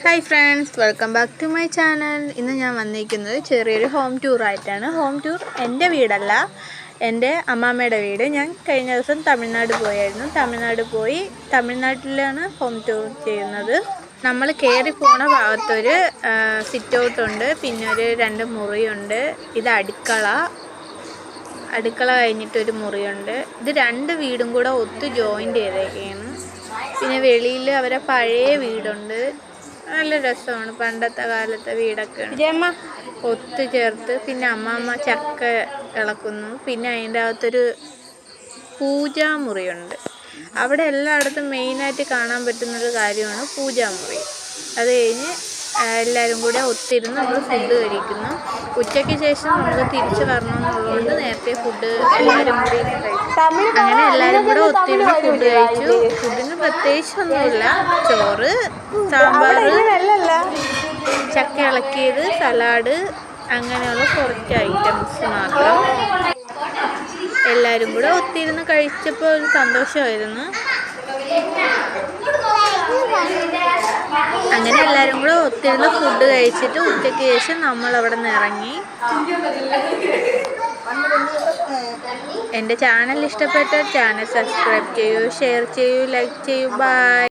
Hi friends, welcome back to my channel. ഇന്ന് ഞാൻ വന്നിരിക്കുന്നത് ചെറിയൊരു ഹോം ടൂറായിട്ടാണ്. ഹോം ടൂർ എൻ്റെ വീടല്ല, എൻ്റെ അമ്മാമ്മയുടെ വീട്. ഞാൻ കഴിഞ്ഞ ദിവസം തമിഴ്നാട് പോയായിരുന്നു. തമിഴ്നാട്ടിലാണ് ഹോം ടൂർ ചെയ്യുന്നത്. നമ്മൾ കയറി പോണ ഭാഗത്തൊരു സിറ്റ് ഔട്ടുണ്ട്, പിന്നെ ഒരു 2 മുറിയുണ്ട്. ഇത് അടുക്കള കഴിഞ്ഞിട്ടൊരു മുറിയുണ്ട്. ഇത് 2 വീടും കൂടെ ഒത്തു ജോയിൻ്റ് ചെയ്തേക്കാണ്. പിന്നെ വെളിയിൽ അവരെ പഴയ വീടുണ്ട്. നല്ല രസമാണ്, പണ്ടത്തെ കാലത്തെ വീടൊക്കെയാണ് ഒത്തു ചേർത്ത്. പിന്നെ അമ്മാമ്മ ചക്ക ഇളക്കുന്നു. പിന്നെ അതിൻ്റെ അകത്തൊരു പൂജാമുറിയുണ്ട്. അവിടെ എല്ലായിടത്തും മെയിനായിട്ട് കാണാൻ പറ്റുന്നൊരു കാര്യമാണ് പൂജാമുറി. അത് കഴിഞ്ഞ് എല്ലാവരും കൂടെ ഒത്തിരുന്ന് നമ്മൾ ഫുഡ് കഴിക്കുന്നു. ഉച്ചയ്ക്ക് ശേഷം നമുക്ക് തിരിച്ച് വരണമെന്നുള്ളതുകൊണ്ട് നേരത്തെ ഫുഡ് എല്ലാവരും കൂടി കഴിച്ചു. അങ്ങനെ എല്ലാവരും കൂടെ ഒത്തിരുന്ന് ഫുഡ് കഴിച്ചു. ഫുഡിന് പ്രത്യേകിച്ചൊന്നുമില്ല, ചോറ്, സാമ്പാർ, ചക്ക ഇളക്കിയത്, സലാഡ്, അങ്ങനെയുള്ള കുറച്ച് ഐറ്റംസ് മാത്രം. എല്ലാവരും കൂടെ ഒത്തിരുന്ന് കഴിച്ചപ്പോൾ ഒരു സന്തോഷമായിരുന്നു. അങ്ങനെ എല്ലാവരും കൂടെ ഒത്തിരുന്ന് ഫുഡ് കഴിച്ചിട്ട് ഉച്ചയ്ക്ക് ശേഷം നമ്മൾ അവിടെ നിന്ന് ഇറങ്ങി. എൻ്റെ ചാനൽ ഇഷ്ടപ്പെട്ട ചാനൽ സബ്സ്ക്രൈബ് ചെയ്യൂ, ഷെയർ ചെയ്യൂ, ലൈക്ക് ചെയ്യൂ. ബൈ.